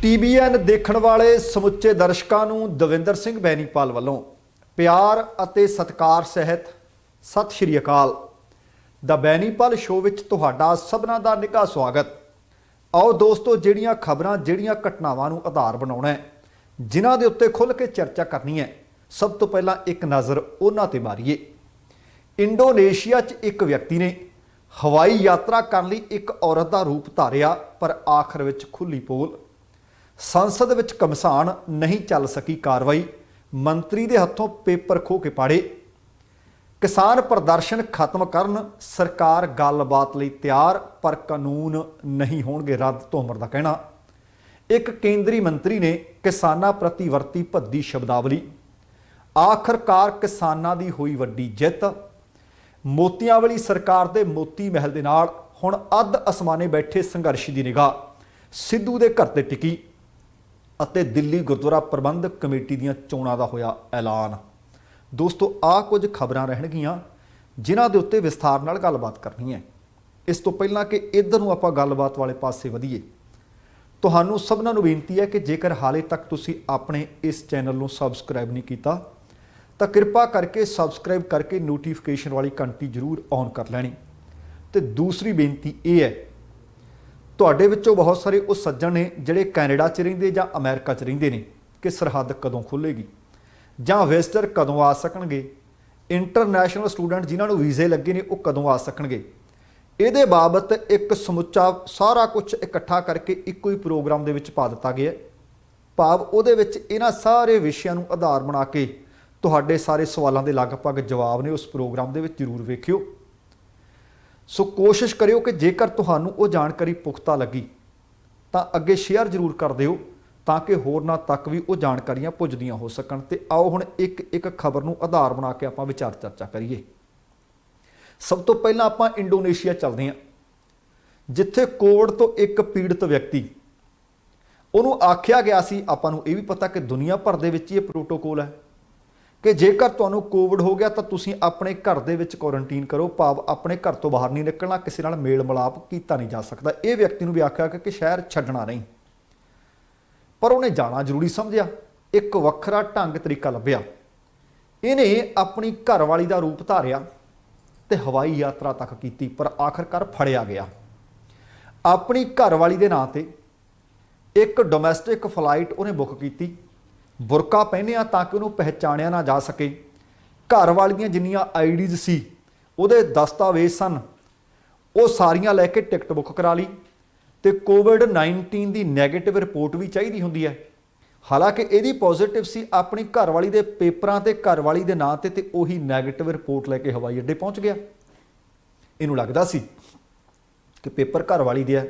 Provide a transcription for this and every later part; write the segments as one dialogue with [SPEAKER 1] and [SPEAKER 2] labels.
[SPEAKER 1] TBN देखण वाले समुचे दर्शकों नूं दविंदर सिंह बैनीपाल वालों प्यार अते सत्कार सहित सत श्री अकाल। द बैनीपाल शो विच तुहाडा सबना दा निघा स्वागत। आओ दोस्तों, जिहड़ियां खबरां जिहड़ियां घटनावां नूं आधार बनाउणा है, जिन्हां दे उत्ते खुल के चर्चा करनी है, सब तो पहलां एक नज़र उन्हां ते मारीए। इंडोनेशिया च एक व्यक्ति ने हवाई यात्रा करने लई एक औरत का रूप धारिया, पर आखिर विच खुली पोल। संसद विच घमसान नहीं चल सकी कार्रवाई, मंत्री दे हत्थों पेपर खो के पाड़े। किसान प्रदर्शन खत्म करन, सरकार गलबात लई तैयार, पर कानून नहीं होणगे रद्द, तोमर दा कहना। एक केंद्रीय मंत्री ने किसानां प्रति वरती भद्दी शब्दावली। आखिरकार किसानां दी होई वड्डी जित। मोतियां वाली सरकार दे मोती महल दे नाल हुण अध असमाने बैठे संघर्ष की निगाह सिद्धू दे घर ते टिकी ਅਤੇ दिल्ली गुरुद्वारा प्रबंधक कमेटी ਦੀਆਂ ਚੋਣਾਂ ਦਾ ਹੋਇਆ ਐਲਾਨ। दोस्तों, आ कुछ खबरां रहणगीਆਂ जिन्हां दे उत्ते विस्तार नाल गलबात करनी है। इस तो पहलां कि इधर नूं आपां गलबात वाले पासे वधीए, तुहानूं सबनां नूं बेनती है कि जेकर हाले तक तुसीं अपने इस चैनल नूं सबसक्राइब नहीं कीता तो कृपा करके सबसक्राइब करके नोटिफिकेशन वाली घंटी जरूर ऑन कर लैनी। तो दूसरी बेनती ये है, तुहाडे विच्चों बहुत सारे वो सज्जण ने जिहड़े कैनेडा च रहिंदे जां अमेरिका च रहिंदे ने कि सरहद कदों खुलेगी जां विजिटर कदों आ सकणगे, इंटरनैशनल स्टूडेंट जिन्हां नूं वीज़े लगे ने वो कदों आ सकणगे। इहदे बाबत एक समुच्चा सारा कुछ इकट्ठा करके इक्को ही प्रोग्राम दे विच पा दित्ता गया। भाव उहदे विच इन्हां सारे विषयां नूं आधार बना के तुहाडे सारे सवालों के लगभग जवाब ने उस प्रोग्राम दे विच जरूर वेखियो। सो कोशिश करियो कि जेकर तुहानूं वो जानकारी पुख्ता लगी तो अगे शेयर जरूर कर दिओ, ताकि होरनां तक भी वो जानकारियां पुजदियां हो सकन। ते आओ हुण एक एक खबर नूं आधार बना के आपां विचार चर्चा करिए। सब तो पहलां आपां इंडोनेशिया चलदे हां, जिथे कोविड तो एक पीड़ित व्यक्ति उहनूं आखिया गया सी। आपां नूं इह भी पता कि दुनिया भर दे विच इह प्रोटोकोल है कि जेकर तुहानूं कोविड हो गया तो तुसीं अपने घर दे विच क्वारंटीन करो, भाव अपने घर तो बाहर नहीं निकलना, किसी नाल मेल मिलाप कीता नहीं जा सकता। ये व्यक्ति नूं भी आख्या कि शहर छड्डना नहीं, पर उन्हें जाना जरूरी समझिया। एक वखरा ढंग तरीका लभ्या। इन्हें अपनी घरवाली का रूप धारिया ते हवाई यात्रा तक की, पर आखिरकार फड़िया गया। अपनी घरवाली के नां ते एक डोमैसटिक फ्लाइट उन्हें बुक की, बुरका पहनिया ताकि उन्होंने पहचानिया ना जा सके। घर वालियां जिन्नियां आईडीज सी, उहदे दस्तावेज सन, वो सारियां लैके टिकट बुक करा ली। तो कोविड-19 की नैगेटिव रिपोर्ट भी चाहिए होंदी है। हालांकि यदि पॉजिटिव सी, अपनी घरवाली के पेपरां ते घरवाली के नां ते उही नैगेटिव रिपोर्ट लैके हवाई अड्डे पहुँच गया। इनू लगता सी कि पेपर घरवाली दे है,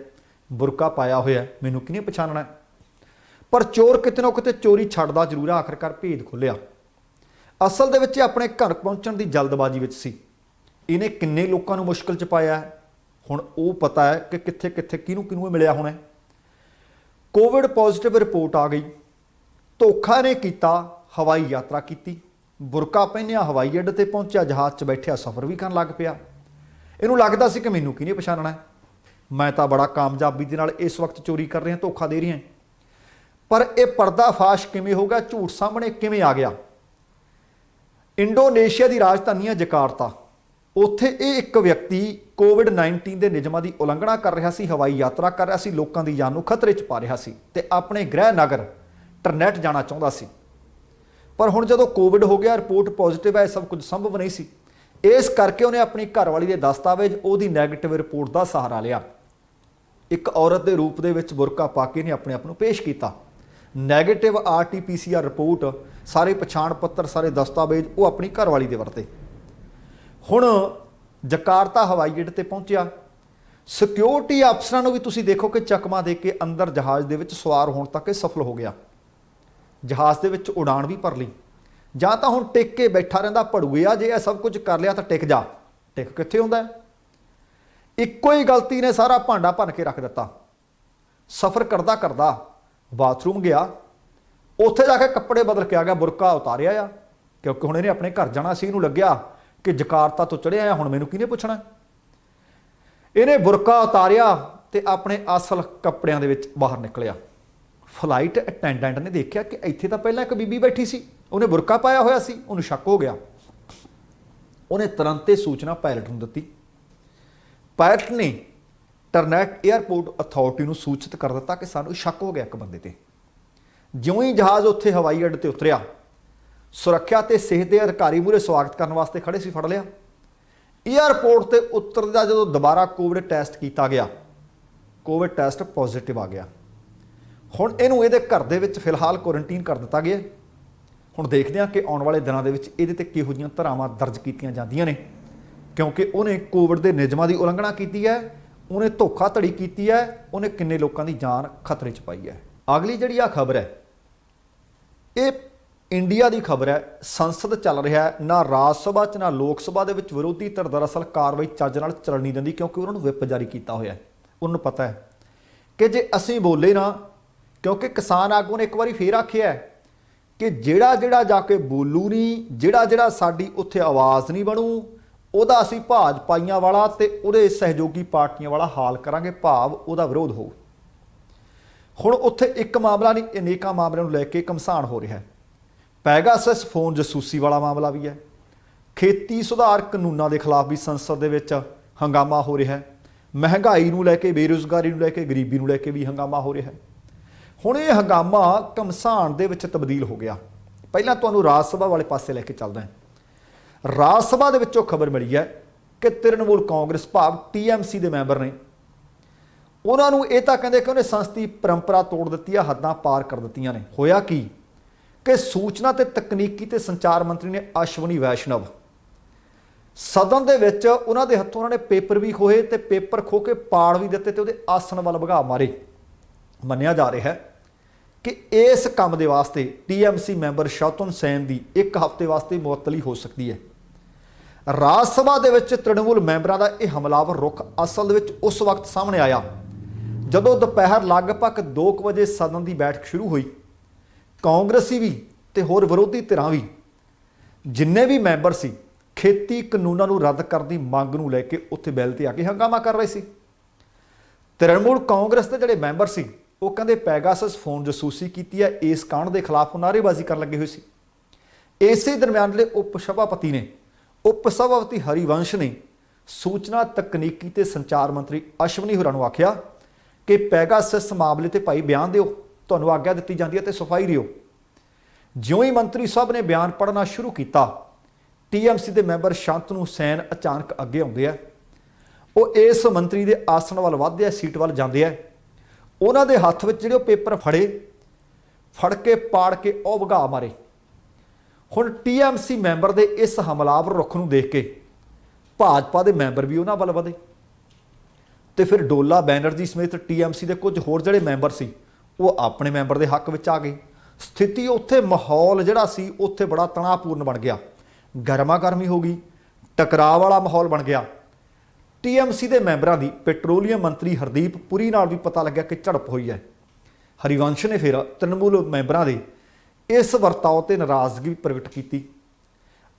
[SPEAKER 1] बुरका पाया होया, मैनू किहने पछाणना है। पर चोर किते ना किते चोरी छड्डदा जरूर है। आखिरकार भेद खुलिया। असल दे विच अपने घर पहुंचण की जल्दबाजी विच सी। इन्हें किन्ने लोकां नूं मुश्किल च पाया है। हुण वो पता है कि कित्थे कित्थे किहनूं किहनूं मिलिया होना है। कोविड पॉजिटिव रिपोर्ट आ गई, धोखा ने कीता, हवाई यात्रा की, बुरका पहनिया, हवाई अड्डे ते पहुंचा, जहाज़ च बैठिया, सफ़र भी करन लग पिया। इहनूं लगदा सी कि मैनूं किहने पछाणना है, मैं तो बड़ा कामयाबी दे नाल इस वक्त चोरी कर रहा, धोखा दे रहा। पर यह पर्दाफाश किवें हो गया, झूठ सामने किवें आ गया। इंडोनेशिया की राजधानी है जकार्ता। उत्थे एक व्यक्ति कोविड-19 के नियमों की उलंघना कर रहा सी, हवाई यात्रा कर रहा सी, लोगों की जान नूं खतरे च पा रहा सी ते अपने गृह नगर टरनैट जाना चाहता सी। पर हुण जदों कोविड हो गया, रिपोर्ट पॉजिटिव है, सब कुछ संभव नहीं सी। इस करके उन्हें अपनी घरवाली के दस्तावेज उहदी नैगेटिव रिपोर्ट का सहारा लिया। एक औरत के रूप दे विच बुरका पा के ने अपने आप नूं पेश किया। नैगेटिव RT-PCR रिपोर्ट, सारे पछाण पत्र, सारे दस्तावेज वो अपनी घरवाली दे वरते। हुण जकार्ता हवाई अड्डे ते पहुंचिया। सिक्योरिटी अफसरां नूं भी तुसीं देखो कि चकमा दे के अंदर जहाज़ दे विच सवार होण तक सफल हो गया। जहाज़ दे विच उड़ान भी भर ली। जां तां हुण टिक के बैठा रहिंदा, भड़ूआ जे सब कुछ कर लिया तो टिक जा, टिक कित्थे हुंदा है। इक्को ही गलती ने सारा भांडा भन के रख दिता। सफ़र करदा करदा बाथरूम गया, उत्थे जाके कपड़े बदल के आ गया, बुरका उतारिया आ, क्योंकि हुण इहने अपने घर जाना सी। इहनूं लग्या कि जकार्ता तो चढ़िया, हुण मैनूं किहने पुछना। इहने बुरका उतारिया ते अपने असल कपड़िਆਂ ਦੇ ਵਿੱਚ बाहर निकलिया। ਫਲਾਈਟ ਅਟੈਂਡੈਂਟ ਨੇ ਦੇਖਿਆ ਕਿ ਇੱਥੇ ਤਾਂ ਪਹਿਲਾਂ ਇੱਕ ਬੀਬੀ ਬੈਠੀ ਸੀ, ਉਹਨੇ ਬੁਰਕਾ ਪਾਇਆ ਹੋਇਆ ਸੀ। ਉਹਨੂੰ ਸ਼ੱਕ ਹੋ ਗਿਆ, ਉਹਨੇ ਤੁਰੰਤ ਇਹ ਸੂਚਨਾ ਪਾਇਲਟ ਨੂੰ ਦਿੱਤੀ। ਪਾਇਲਟ ਨੇ ਟਰਨੈਟ 에ਅਰਪੋਰਟ ਅਥਾਰਟੀ ਨੂੰ ਸੂਚਿਤ ਕਰ ਦਿੱਤਾ ਕਿ ਸਾਨੂੰ ਸ਼ੱਕ ਹੋ ਗਿਆ ਇੱਕ ਬੰਦੇ ਤੇ। ਜਿਉਂ ਹੀ ਜਹਾਜ਼ ਉੱਥੇ ਹਵਾਈ ਅੱਡੇ ਤੇ ਉਤਰਿਆ, ਸੁਰੱਖਿਆ ਤੇ ਸਿਹਤ ਦੇ ਅਧਿਕਾਰੀ ਮੂਹਰੇ ਸਵਾਗਤ ਕਰਨ ਵਾਸਤੇ ਖੜੇ ਸੀ, ਫੜ ਲਿਆ। 에ਅਰਪੋਰਟ ਤੇ ਉਤਰਦਾ ਜਦੋਂ ਦੁਬਾਰਾ ਕੋਵਿਡ ਟੈਸਟ ਕੀਤਾ ਗਿਆ, ਕੋਵਿਡ ਟੈਸਟ ਪੋਜ਼ਿਟਿਵ ਆ ਗਿਆ। ਹੁਣ ਇਹਨੂੰ ਇਹਦੇ ਘਰ ਦੇ ਵਿੱਚ ਫਿਲਹਾਲ ਕੁਆਰੰਟੀਨ ਕਰ ਦਿੱਤਾ ਗਿਆ। ਹੁਣ ਦੇਖਦੇ ਹਾਂ ਕਿ ਆਉਣ ਵਾਲੇ ਦਿਨਾਂ ਦੇ ਵਿੱਚ ਇਹਦੇ ਤੇ ਕਿਹੋ ਜਿਹੀਆਂ ਧਾਰਾਵਾਂ ਦਰਜ ਕੀਤੀਆਂ ਜਾਂਦੀਆਂ ਨੇ, ਕਿਉਂਕਿ ਉਹਨੇ ਕੋਵਿਡ ਦੇ ਨਿਯਮਾਂ ਦੀ ਉਲੰਘਣਾ ਕੀਤੀ ਹੈ, ਉਹਨੇ ਧੋਖਾਧੜੀ ਕੀਤੀ ਹੈ, ਉਹਨੇ ਕਿੰਨੇ ਲੋਕਾਂ ਦੀ ਜਾਨ ਖਤਰੇ 'ਚ ਪਾਈ ਹੈ। ਅਗਲੀ ਜਿਹੜੀ ਆ ਖਬਰ ਹੈ, ਇਹ ਇੰਡੀਆ ਦੀ ਖਬਰ ਹੈ। ਸੰਸਦ ਚੱਲ ਰਿਹਾ ਹੈ, ਨਾ ਰਾਜ ਸਭਾ 'ਚ ਨਾ ਲੋਕ ਸਭਾ ਦੇ ਵਿੱਚ ਵਿਰੋਧੀ ਧਿਰ ਦਰਅਸਲ ਕਾਰਵਾਈ ਚੱਜ ਨਾਲ ਚੱਲਣ ਨਹੀਂ ਦਿੰਦੀ, ਕਿਉਂਕਿ ਉਹਨਾਂ ਨੂੰ ਵਿਪ ਜਾਰੀ ਕੀਤਾ ਹੋਇਆ ਹੈ। ਉਹਨੂੰ ਪਤਾ ਹੈ ਕਿ ਜੇ ਅਸੀਂ ਬੋਲੇ ਨਾ, ਕਿਉਂਕਿ ਕਿਸਾਨ ਆਗੂ ਨੇ ਇੱਕ ਵਾਰੀ ਫੇਰ ਆਖਿਆ ਕਿ ਜਿਹੜਾ ਜਾ ਕੇ ਬੋਲੂ ਨਹੀਂ, ਜਿਹੜਾ ਸਾਡੀ ਉੱਥੇ ਆਵਾਜ਼ ਨਹੀਂ ਬਣੂ, ਉਹਦਾ ਅਸੀਂ ਭਾਜਪਾਈਆਂ ਵਾਲਾ ਤੇ ਉਹਦੇ ਸਹਿਯੋਗੀ ਪਾਰਟੀਆਂ ਵਾਲਾ ਹਾਲ ਕਰਾਂਗੇ, ਭਾਵ ਉਹਦਾ ਵਿਰੋਧ ਹੋਊ। ਹੁਣ ਉੱਥੇ ਇੱਕ ਮਾਮਲਾ ਨਹੀਂ, ਅਨੇਕਾਂ ਮਾਮਲਿਆਂ ਨੂੰ ਲੈ ਕੇ ਘਮਸਾਨ ਹੋ ਰਿਹਾ ਹੈ। ਪੈਗਾਸਸ ਫੋਨ ਜਸੂਸੀ ਵਾਲਾ ਮਾਮਲਾ ਵੀ ਹੈ। ਖੇਤੀ ਸੁਧਾਰ ਕਾਨੂੰਨਾਂ ਦੇ ਖਿਲਾਫ ਵੀ ਸੰਸਦ ਦੇ ਵਿੱਚ ਹੰਗਾਮਾ ਹੋ ਰਿਹਾ ਹੈ। ਮਹਿੰਗਾਈ ਨੂੰ ਲੈ ਕੇ, ਬੇਰੁਜ਼ਗਾਰੀ ਨੂੰ ਲੈ ਕੇ, ਗਰੀਬੀ ਨੂੰ ਲੈ ਕੇ ਵੀ ਹੰਗਾਮਾ ਹੋ ਰਿਹਾ ਹੈ। ਹੁਣ ਇਹ ਹੰਗਾਮਾ ਘਮਸਾਨ ਦੇ ਵਿੱਚ ਤਬਦੀਲ ਹੋ ਗਿਆ। ਪਹਿਲਾਂ ਤੁਹਾਨੂੰ ਰਾਜ ਸਭਾ ਵਾਲੇ ਪਾਸੇ ਲੈ ਕੇ ਚੱਲਦਾ ਹਾਂ। ਰਾਜ ਸਭਾ ਦੇ ਵਿੱਚੋਂ ਖਬਰ ਮਿਲੀ ਹੈ ਕਿ ਤ੍ਰਿਣਮੂਲ ਕਾਂਗਰਸ ਭਾਵ TMC ਦੇ ਮੈਂਬਰ ਨੇ, ਉਹਨਾਂ ਨੂੰ ਇਹ ਤਾਂ ਕਹਿੰਦੇ ਕਿ ਉਹਨੇ ਸੰਸਦੀ ਪਰੰਪਰਾ ਤੋੜ ਦਿੱਤੀ ਆ, ਹੱਦਾਂ ਪਾਰ ਕਰ ਦਿੱਤੀਆਂ ਨੇ। ਹੋਇਆ ਕੀ ਕਿ ਸੂਚਨਾ ਤੇ ਤਕਨੀਕੀ ਤੇ ਸੰਚਾਰ ਮੰਤਰੀ ਨੇ ਅਸ਼ਵਨੀ ਵੈਸ਼ਨਵ ਸਦਨ ਦੇ ਵਿੱਚ ਉਹਨਾਂ ਦੇ ਹੱਥੋਂ ਉਹਨਾਂ ਨੇ ਪੇਪਰ ਵੀ ਖੋਹੇ ਤੇ ਪੇਪਰ ਖੋਹ ਕੇ ਪਾੜ ਵੀ ਦਿੱਤੇ ਤੇ ਉਹਦੇ ਆਸਣ ਵੱਲ ਭਗਾ ਮਾਰੇ। ਮੰਨਿਆ ਜਾ ਰਿਹਾ ਹੈ ਕਿ ਇਸ ਕੰਮ ਦੇ ਵਾਸਤੇ TMC ਮੈਂਬਰ ਸ਼ੌਤਨ ਸੈਨ ਦੀ ਇੱਕ ਹਫ਼ਤੇ ਵਾਸਤੇ ਮੁਅੱਤਲੀ ਹੋ ਸਕਦੀ ਹੈ। ਰਾਜ ਸਭਾ ਦੇ ਵਿੱਚ ਤ੍ਰਿਣਮੂਲ ਮੈਂਬਰਾਂ ਦਾ ਇਹ ਹਮਲਾਵਰ ਰੁਖ ਅਸਲ ਦੇ ਵਿੱਚ ਉਸ ਵਕਤ ਸਾਹਮਣੇ ਆਇਆ ਜਦੋਂ ਦੁਪਹਿਰ ਲਗਭਗ 2 ਵਜੇ ਸਦਨ ਦੀ ਬੈਠਕ ਸ਼ੁਰੂ ਹੋਈ। ਕਾਂਗਰਸੀ ਵੀ ਤੇ ਹੋਰ ਵਿਰੋਧੀ ਧਿਰਾਂ ਵੀ, ਜਿੰਨੇ ਵੀ ਮੈਂਬਰ ਸੀ, ਖੇਤੀ ਕਾਨੂੰਨਾਂ ਨੂੰ ਰੱਦ ਕਰਨ ਦੀ ਮੰਗ ਨੂੰ ਲੈ ਕੇ ਉੱਥੇ ਬੈਲ ਤੇ ਆ ਕੇ ਹੰਗਾਮਾ ਕਰ ਰਹੇ ਸੀ। ਤ੍ਰਿਣਮੂਲ ਕਾਂਗਰਸ ਦੇ ਜਿਹੜੇ ਮੈਂਬਰ ਸੀ, ਉਹ ਕਹਿੰਦੇ ਪੈਗਾਸਸ ਫੋਨ ਜਸੂਸੀ ਕੀਤੀ ਹੈ, ਇਸ ਕਾਂਡ ਦੇ ਖਿਲਾਫ ਨਾਅਰੇਬਾਜ਼ੀ ਕਰਨ ਲੱਗੇ ਹੋਏ ਸੀ। ਇਸੇ ਦਰਮਿਆਨ ਜਿਹੜੇ ਉਪ ਸਭਾਪਤੀ ਹਰੀਵੰਸ਼ ਨੇ ਸੂਚਨਾ ਤਕਨੀਕੀ ਤੇ ਸੰਚਾਰ ਮੰਤਰੀ ਅਸ਼ਵਨੀ ਹੋਰਾਂ ਨੂੰ ਆਖਿਆ ਕਿ ਪੈਗਾਸਸ ਮਾਮਲੇ ਤੇ ਭਾਈ ਬਿਆਨ ਦਿਓ, ਤੁਹਾਨੂੰ ਆਗਿਆ ਦਿੱਤੀ ਜਾਂਦੀ ਹੈ ਤੇ ਸਫਾਈ ਦਿਓ। ਜਿਉਂ ਹੀ ਮੰਤਰੀ ਸਾਹਿਬ ਨੇ ਬਿਆਨ ਪੜ੍ਹਨਾ ਸ਼ੁਰੂ ਕੀਤਾ, TMC ਦੇ ਮੈਂਬਰ ਸ਼ਾਂਤਨੂ ਸੈਨ ਅਚਾਨਕ ਅੱਗੇ ਆਉਂਦੇ ਆ। ਉਹ ਇਸ ਮੰਤਰੀ ਦੇ ਆਸਣ ਵੱਲ ਵੱਧਦੇ ਆ, ਸੀਟ ਵੱਲ ਜਾਂਦੇ ਆ। ਉਹਨਾਂ ਦੇ ਹੱਥ ਵਿੱਚ ਜਿਹੜੇ ਉਹ ਪੇਪਰ ਫੜ ਕੇ ਪਾੜ ਕੇ ਉਹ ਵਗਾ ਮਾਰੇ। ਹੁਣ TMC ਮੈਂਬਰ ਦੇ ਇਸ ਹਮਲਾਵਰ ਰੁਖ ਨੂੰ ਦੇਖ ਕੇ ਭਾਜਪਾ ਦੇ ਮੈਂਬਰ ਵੀ ਉਹਨਾਂ ਵੱਲ ਵਧੇ ਤੇ ਫਿਰ ਡੋਲਾ ਬੈਨਰਜੀ ਸਮੇਤ TMC ਦੇ ਕੁਝ ਹੋਰ ਜਿਹੜੇ ਮੈਂਬਰ ਸੀ, ਉਹ ਆਪਣੇ ਮੈਂਬਰ ਦੇ ਹੱਕ ਵਿੱਚ ਆ ਗਏ। ਸਥਿਤੀ ਉੱਥੇ, ਮਾਹੌਲ ਜਿਹੜਾ ਸੀ ਉੱਥੇ ਬੜਾ ਤਣਾਅਪੂਰਨ ਬਣ ਗਿਆ, ਗਰਮਾ ਗਰਮੀ ਹੋ ਗਈ, ਟਕਰਾਅ ਵਾਲਾ ਮਾਹੌਲ ਬਣ ਗਿਆ। TMC ਦੇ ਮੈਂਬਰਾਂ ਦੀ ਪੈਟਰੋਲੀਅਮ ਮੰਤਰੀ ਹਰਦੀਪ ਪੁਰੀ ਨਾਲ ਵੀ ਪਤਾ ਲੱਗਿਆ ਕਿ ਝੜਪ ਹੋਈ ਹੈ। ਹਰੀਵੰਸ਼ ਨੇ ਫਿਰ ਤ੍ਰਿਣਮੂਲ ਮੈਂਬਰਾਂ ਦੇ ਇਸ ਵਰਤਾਓ ਤੇ ਨਾਰਾਜ਼ਗੀ ਪ੍ਰਗਟ ਕੀਤੀ।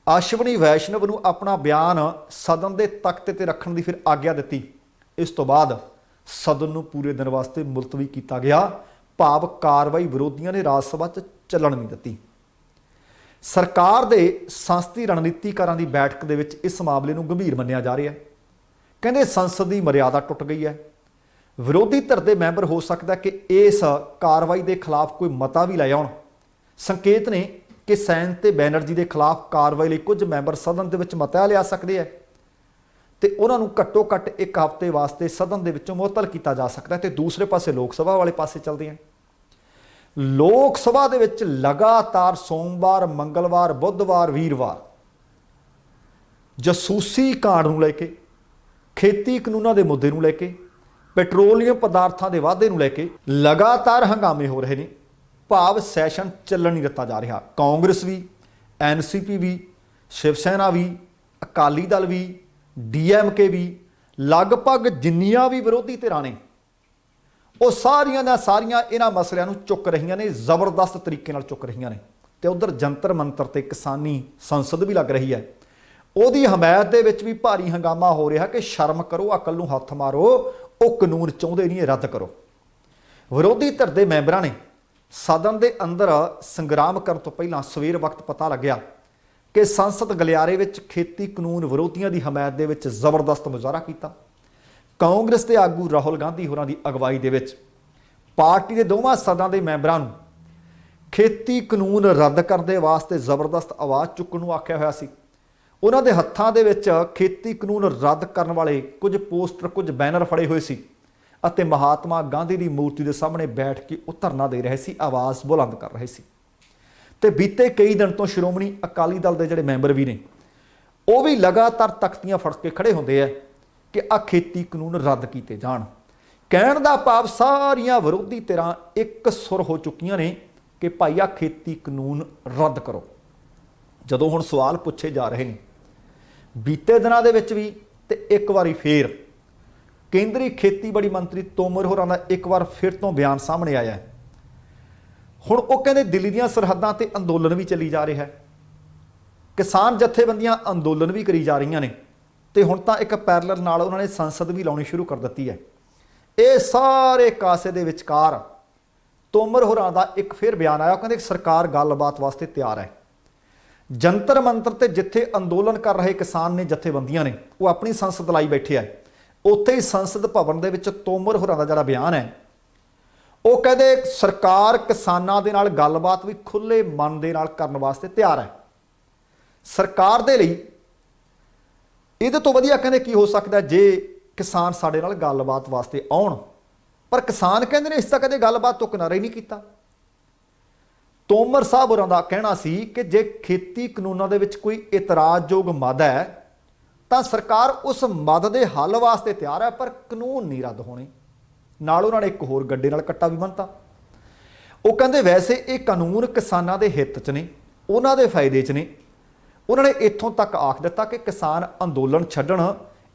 [SPEAKER 1] ਅਸ਼ਵਨੀ ਵੈਸ਼ਨਵ ਨੂੰ ਆਪਣਾ ਬਿਆਨ ਸਦਨ ਦੇ ਤਖਤ ਤੇ ਰੱਖਣ ਦੀ ਫਿਰ ਆਗਿਆ ਦਿੱਤੀ। ਇਸ ਤੋਂ ਬਾਅਦ ਸਦਨ ਨੂੰ ਪੂਰੇ ਦਿਨ ਵਾਸਤੇ ਮੁਲਤਵੀ ਕੀਤਾ ਗਿਆ, ਭਾਵ ਕਾਰਵਾਈ ਵਿਰੋਧੀਆਂ ਨੇ ਰਾਜ ਸਭਾ 'ਚ ਚੱਲਣ ਨਹੀਂ ਦਿੱਤੀ। ਸਰਕਾਰ ਦੇ ਸੰਸਦੀ ਰਣਨੀਤੀਕਾਰਾਂ ਦੀ ਬੈਠਕ ਦੇ ਵਿੱਚ ਇਸ ਮਾਮਲੇ ਨੂੰ ਗੰਭੀਰ ਮੰਨਿਆ ਜਾ ਰਿਹਾ ਹੈ। ਕਹਿੰਦੇ ਸੰਸਦ ਦੀ ਮਰਿਆਦਾ ਟੁੱਟ ਗਈ ਹੈ। ਵਿਰੋਧੀ ਧਿਰ ਦੇ ਮੈਂਬਰ ਹੋ ਸਕਦਾ ਕਿ ਇਸ ਕਾਰਵਾਈ ਦੇ ਖਿਲਾਫ ਕੋਈ ਮਤਾ ਵੀ ਲੈ ਆਉਣ। ਸੰਕੇਤ ਨੇ ਕਿ ਸੈਨ ਤੇ ਬੈਨਰਜੀ ਦੇ ਖਿਲਾਫ ਕਾਰਵਾਈ ਲਈ ਕੁਝ ਮੈਂਬਰ ਸਦਨ ਦੇ ਵਿੱਚ ਮਤਾ ਲਿਆ ਸਕਦੇ ਹੈ ਤੇ ਉਹਨਾਂ ਨੂੰ ਘੱਟੋ ਘੱਟ 1 ਹਫ਼ਤੇ ਵਾਸਤੇ ਸਦਨ ਦੇ ਵਿੱਚੋਂ ਮੁਅੱਤਲ ਕੀਤਾ ਜਾ ਸਕਦਾ। ਤੇ ਦੂਸਰੇ ਪਾਸੇ ਲੋਕ ਸਭਾ ਵਾਲੇ ਪਾਸੇ ਚੱਲਦੇ ਹਨ। ਲੋਕ ਸਭਾ ਦੇ ਵਿੱਚ ਲਗਾਤਾਰ ਸੋਮਵਾਰ, ਮੰਗਲਵਾਰ, ਬੁੱਧਵਾਰ, ਵੀਰਵਾਰ ਜਸੂਸੀ ਕਾਂਡ ਨੂੰ ਲੈ ਕੇ, ਖੇਤੀ ਕਾਨੂੰਨਾਂ ਦੇ ਮੁੱਦੇ ਨੂੰ ਲੈ ਕੇ, ਪੈਟਰੋਲੀਅਮ ਪਦਾਰਥਾਂ ਦੇ ਵਾਧੇ ਨੂੰ ਲੈ ਕੇ ਲਗਾਤਾਰ ਹੰਗਾਮੇ ਹੋ ਰਹੇ ਨੇ, ਭਾਵ ਸੈਸ਼ਨ ਚੱਲਣ ਨਹੀਂ ਦਿੱਤਾ ਜਾ ਰਿਹਾ। ਕਾਂਗਰਸ ਵੀ, NCP ਵੀ, ਸ਼ਿਵ ਸੈਨਾ ਵੀ, ਅਕਾਲੀ ਦਲ ਵੀ, DMK ਵੀ, ਲਗਭਗ ਜਿੰਨੀਆਂ ਵੀ ਵਿਰੋਧੀ ਧਿਰਾਂ ਨੇ ਉਹ ਸਾਰੀਆਂ ਦੀਆਂ ਸਾਰੀਆਂ ਇਹਨਾਂ ਮਸਲਿਆਂ ਨੂੰ ਚੁੱਕ ਰਹੀਆਂ ਨੇ, ਜ਼ਬਰਦਸਤ ਤਰੀਕੇ ਨਾਲ ਚੁੱਕ ਰਹੀਆਂ ਨੇ। ਤੇ ਉਧਰ ਜੰਤਰ ਮੰਤਰ ਤੇ ਕਿਸਾਨੀ ਸੰਸਦ ਵੀ ਲੱਗ ਰਹੀ ਹੈ, ਉਹਦੀ ਹਮਾਇਤ ਦੇ ਵਿੱਚ ਵੀ ਭਾਰੀ ਹੰਗਾਮਾ ਹੋ ਰਿਹਾ ਕਿ ਸ਼ਰਮ ਕਰੋ, ਅਕਲ ਨੂੰ ਹੱਥ ਮਾਰੋ, ਉਹ ਕਾਨੂੰਨ ਚਾਹੁੰਦੇ ਨਹੀਂ, ਇਹ ਰੱਦ ਕਰੋ। ਵਿਰੋਧੀ ਧਿਰ ਦੇ ਮੈਂਬਰਾਂ ਨੇ सदन के अंदर संग्राम करने तो पहला सवेर वक्त पता लग्या कि संसद गलियारे विच खेती कानून विरोधियों की हमायत दे विच जबरदस्त मुजाहरा किया। कांग्रेस के आगू राहुल गांधी होरां दी अगवाई दे विच पार्टी के दोवां सदनां दे मैंबरां नूं खेती कानून रद्द करने वास्ते जबरदस्त आवाज़ चुकण नूं आख्या होया सी। उन्हां दे हत्थां दे विच खेती कानून रद्द करने वाले कुछ पोस्टर कुछ बैनर फड़े हुए सी अते महात्मा गांधी की मूर्ति के सामने बैठ के वो धरना दे रहे सी, आवाज़ बुलंद कर रहे सी। ते बीते कई दिन तो श्रोमणी अकाली दल के जिहड़े मैंबर भी ने वो भी लगातार तख्तियां फड़ के खड़े होंदे है कि आ खेती कानून रद्द किए जाण। कहण दा भाव सारियां विरोधी धिरां एक सुर हो चुकियां ने कि भाई आ खेती कानून रद्द करो। जदों हुण सवाल पूछे जा रहे हैं बीते दिनां दे विच भी ते एक वारी फेर केंद्रीय खेतीबाड़ी मंत्री तोमर होरां दा एक बार फिर तो बयान सामने आया है। हुण वो कहंदे दिल्ली दीयां सरहदां ते अंदोलन भी चली जा रहा है, किसान जथेबंदियां अंदोलन भी करी जा रही ने ते हुण तां एक पैरलल नाल उन्होंने संसद भी लाउणी शुरू कर दी है। ये सारे कासे दे विचकार तोमर होरां दा एक फिर बयान आया, कहंदे सरकार गलबात वास्ते तैयार है। जंतर मंतर ते जिथे अंदोलन कर रहे किसान ने जथेबंदियां ने वो अपनी संसद लाई बैठे है। उत्थे ही संसद भवन दे विच तोमर होरां दा जिहड़ा बयान है वो कहते सरकार किसानां दे नाल गलबात भी खुले मन दे नाल करन वास्ते तैयार है। सरकार दे लई इहदे तो वधिया कहंदे की हो सकदा जे किसान साडे नाल गलबात वास्ते आउण, पर किसान कहंदे ने इस तां कदे गलबात तो किनारा ही नहीं कीता। तोमर साहब होरां दा कहना सी कि जे खेती कानूनां दे विच कोई इतराजयोग मद है तो सरकार उस मद के हल वास्ते तैयार है, पर कानून नहीं रद्द होने। नाल उन्होंने एक होर गड्डे नाल कट्टा भी बनता। वो कहते वैसे ये कानून किसानां दे हित च ने, उन्हां दे फायदे च ने। उन्होंने इत्थों तक आख दिता कि किसान अंदोलन छड्डण,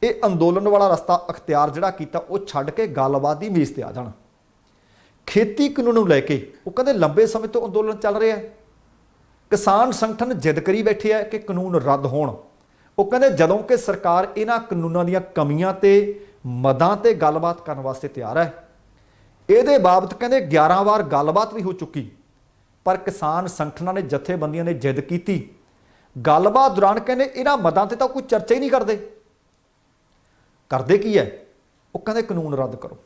[SPEAKER 1] ये अंदोलन वाला रस्ता अख्तियार जिहड़ा कीता वो छड्ड के गलबात दी मेज़ ते आ जाण। खेती कानून नूं लैके वो कहते लंबे समय तो अंदोलन चल रहा है, किसान संगठन जिद करी बैठे है कि कानून रद्द होण। वो कहते जदों कि सरकार इन्हां कानूनां दीयां कमियां ते मदां ते गलबात करन वास्ते तैयार है। इहदे बाबत कहते 11 वार गलबात भी हो चुकी, पर किसान संगठनां ने जथेबंदियां ने जिद की। गलबात दौरान कहते इन्हां मदां ते तां कोई चर्चा ही नहीं करते की है, वो कहते कानून रद्द करो।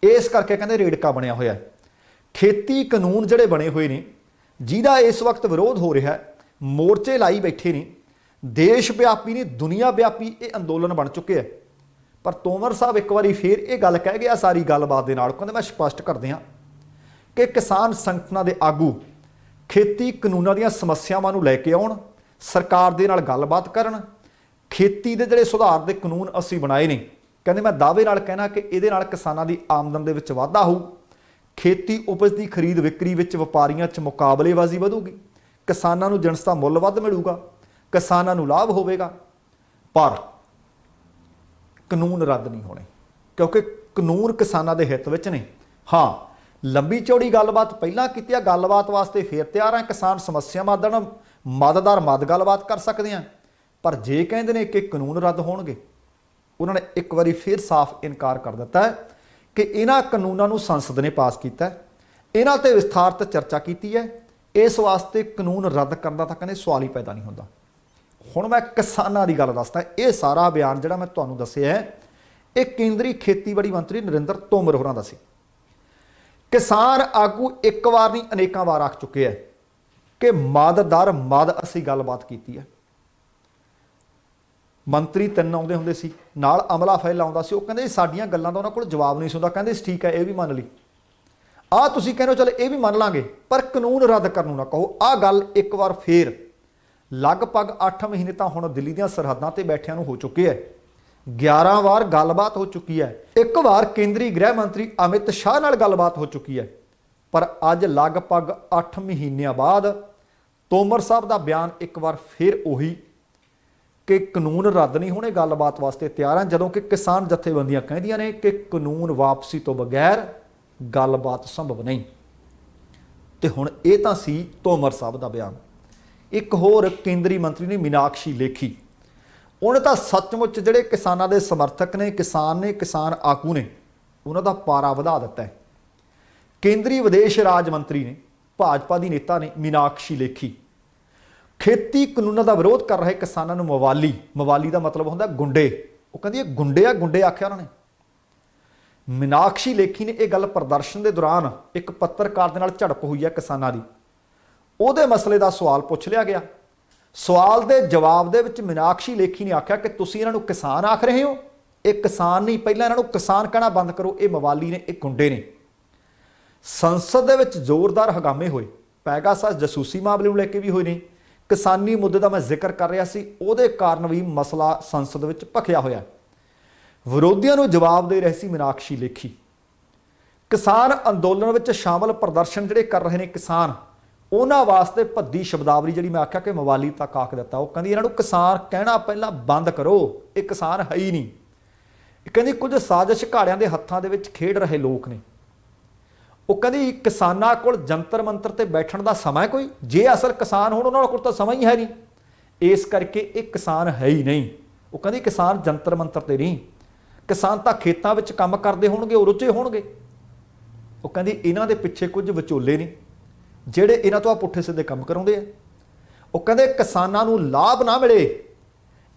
[SPEAKER 1] इस करके कहते रेड़का बनया होया है। खेती कानून जिहड़े बने हुए ने जिहदा इस वक्त विरोध हो रहा है, मोर्चे लाई बैठे ने, देश व्यापी ने दुनिया व्यापी ये अंदोलन बन चुके हैं। पर तोमर साहब एक बार फिर ये गल कह गया सारी गलबात के नाल, कहते मैं स्पष्ट कर दियाँ कि किसान संगठनां दे आगू खेती कानूनां दीयां समस्यावां नूं लैके आउण, सरकार दे नाल गलबात करन। खेती दे जिहड़े सुधार दे कानून असीं बनाए ने, कहते मैं दावे नाल कहना कि इहदे नाल किसानां दी आमदन दे विच वाधा होऊ, खेती उपज की खरीद विक्री विच वपारियां च मुकाबलेबाजी वधूगी, किसानां नूं जिणस दा मुੱਲ वध मिलूगा, किसानां नूं लाभ होवेगा। पर कानून रद्द नहीं होने, क्योंकि कानून किसानां दे हित विच ने। हाँ, लंबी चौड़ी गलबात पहलां कीती, गलबात वास्ते फिर तैयार हैं। किसान समस्या मदन मददार मद गलबात कर सकते हैं, पर जे कहते हैं कि कानून रद्द होणगे, उन्होंने एक बार फिर साफ इनकार कर दिता है कि इन्हां कानूनों नूं संसद ने पास किया, इन्हां ते विस्तारत चर्चा की है। इस वास्ते कानून रद्द करने का कहते सवाल ही पैदा नहीं होता। हुण मैं किसानां दी गल दसदा, ये सारा बयान जिहड़ा मैं तुहानूं दस्सिआ है ये केंद्रीय खेतीबाड़ी मंत्री नरेंद्र तोमर होरां दा सी। किसान आगू एक बार नहीं अनेकां बार आख चुके हैं कि मद दर मद असीं गलबात की है। मंत्री 3 आउंदे हुंदे सी, नाल अमला फैल आउंदा सी, वो कहंदे साडीआं गल्लां दा उन्हां कोल जवाब नहीं सुणदा, कहंदे ठीक है ये भी मान लई, आ तुसीं कहंदे चलो ये भी मान लांगे, पर कानून रद्द करन नूं ना कहो। आ गल एक बार फिर लगभग 8 महीने तो हुण दिल्ली दीयां सरहदां ते बैठिआं नूं हो चुके है। 11 वार गलबात हो चुकी है। एक बार केंद्रीय गृह मंत्री अमित शाह नाल गलबात हो चुकी है, पर अज लगभग 8 महीनों बाद तोमर साहब का बयान एक बार फिर उही कि कानून रद्द नहीं होने, गलबात वास्ते तैयार हैं। जदों कि किसान जथेबंदियां कहदियां ने कि कानून वापसी तो बगैर गलबात संभव नहीं। तो हुण ये तां सी तोमर साहब का बयान। एक होर केंद्रीय मंत्री ने मीनाक्षी लेखी, उन्हें तो सचमुच जिहड़े किसानां दे समर्थक ने, किसान आगू ने, उन्हां दा पारा वधा दिता है। केंद्रीय विदेश राज मंत्री ने ਭਾਜਪਾ ਦੀ ਨੇਤਾ ਨੇ ਮੀਨਾਕਸ਼ੀ ਲੇਖੀ ਖੇਤੀ ਕਾਨੂੰਨਾਂ ਦਾ ਵਿਰੋਧ ਕਰ ਰਹੇ ਕਿਸਾਨਾਂ ਨੂੰ ਮਵਾਲੀ ਦਾ ਮਤਲਬ ਹੁੰਦਾ ਗੁੰਡੇ। ਉਹ ਕਹਿੰਦੀ ਇਹ ਗੁੰਡੇ ਆ, ਗੁੰਡੇ ਆਖਿਆ ਉਹਨਾਂ ਨੇ। ਮੀਨਾਕਸ਼ੀ ਲੇਖੀ ਨੇ ਇਹ ਗੱਲ ਪ੍ਰਦਰਸ਼ਨ ਦੇ ਦੌਰਾਨ ਇੱਕ ਪੱਤਰਕਾਰ ਦੇ ਨਾਲ ਝੜਪ ਹੋਈ ਹੈ ਕਿਸਾਨਾਂ ਦੀ, ਉਹਦੇ ਮਸਲੇ ਦਾ ਸਵਾਲ ਪੁੱਛ ਲਿਆ ਗਿਆ। ਸਵਾਲ ਦੇ ਜਵਾਬ ਦੇ ਵਿੱਚ ਮੀਨਾਕਸ਼ੀ ਲੇਖੀ ਨੇ ਆਖਿਆ ਕਿ ਤੁਸੀਂ ਇਹਨਾਂ ਨੂੰ ਕਿਸਾਨ ਆਖ ਰਹੇ ਹੋ, ਇਹ ਕਿਸਾਨ ਨਹੀਂ, ਪਹਿਲਾਂ ਇਹਨਾਂ ਨੂੰ ਕਿਸਾਨ ਕਹਿਣਾ ਬੰਦ ਕਰੋ, ਇਹ ਮਵਾਲੀ ਨੇ, ਇਹ ਗੁੰਡੇ ਨੇ। ਸੰਸਦ ਦੇ ਵਿੱਚ ਜ਼ੋਰਦਾਰ ਹੰਗਾਮੇ ਹੋਏ, ਪੈਗਾਸਸ ਜਸੂਸੀ ਮਾਮਲੇ ਨੂੰ ਲੈ ਕੇ ਵੀ ਹੋਏ ਨੇ। ਕਿਸਾਨੀ ਮੁੱਦੇ ਦਾ ਮੈਂ ਜ਼ਿਕਰ ਕਰ ਰਿਹਾ ਸੀ, ਉਹਦੇ ਕਾਰਨ ਵੀ ਮਸਲਾ ਸੰਸਦ ਵਿੱਚ ਭਖਿਆ ਹੋਇਆ। ਵਿਰੋਧੀਆਂ ਨੂੰ ਜਵਾਬ ਦੇ ਰਹੇ ਸੀ ਮੀਨਾਕਸ਼ੀ ਲੇਖੀ। ਕਿਸਾਨ ਅੰਦੋਲਨ ਵਿੱਚ ਸ਼ਾਮਲ ਪ੍ਰਦਰਸ਼ਨ ਜਿਹੜੇ ਕਰ ਰਹੇ ਨੇ ਕਿਸਾਨ, ਉਹਨਾਂ ਵਾਸਤੇ ਭੱਦੀ ਸ਼ਬਦਾਵਲੀ ਜਿਹੜੀ ਮੈਂ ਆਖਿਆ ਕਿ ਮਵਾਲੀ ਤੱਕ ਆਖ ਦਿੱਤਾ। ਉਹ ਕਹਿੰਦੀ ਇਹਨਾਂ ਨੂੰ ਕਿਸਾਨ ਕਹਿਣਾ ਪਹਿਲਾਂ ਬੰਦ ਕਰੋ, ਇਹ ਕਿਸਾਨ ਹੈ ਹੀ ਨਹੀਂ। ਇਹ ਕਹਿੰਦੀ ਕੁਝ ਸਾਜ਼ਿਸ਼ ਘਾੜਿਆਂ ਦੇ ਹੱਥਾਂ ਦੇ ਵਿੱਚ ਖੇਡ ਰਹੇ ਲੋਕ ਨੇ। ਉਹ ਕਹਿੰਦੀ ਕਿਸਾਨਾਂ ਕੋਲ ਜੰਤਰ ਮੰਤਰ ਤੇ ਬੈਠਣ ਦਾ ਸਮਾਂ ਕੋਈ, ਜੇ ਅਸਲ ਕਿਸਾਨ ਹੋਣ ਉਹਨਾਂ ਕੋਲ ਤਾਂ ਸਮਾਂ ਹੀ ਹੈ ਨਹੀਂ, ਇਸ ਕਰਕੇ ਇਹ ਕਿਸਾਨ ਹੈ ਹੀ ਨਹੀਂ। ਉਹ ਕਹਿੰਦੀ ਕਿਸਾਨ ਜੰਤਰ ਮੰਤਰ ਤੇ ਨਹੀਂ, ਕਿਸਾਨ ਤਾਂ ਖੇਤਾਂ ਵਿੱਚ ਕੰਮ ਕਰਦੇ ਹੋਣਗੇ, ਉਹ ਰੁੱਝੇ ਹੋਣਗੇ। ਉਹ ਕਹਿੰਦੀ ਇਹਨਾਂ ਦੇ ਪਿੱਛੇ ਕੁਝ ਵਿਚੋਲੇ ਨੇ ਜਿਹੜੇ ਇਹਨਾਂ ਤੋਂ ਆ ਪੁੱਠੇ ਸਿੱਧੇ ਕੰਮ ਕਰਾਉਂਦੇ ਆ। ਉਹ ਕਹਿੰਦੇ ਕਿਸਾਨਾਂ ਨੂੰ ਲਾਭ ਨਾ ਮਿਲੇ,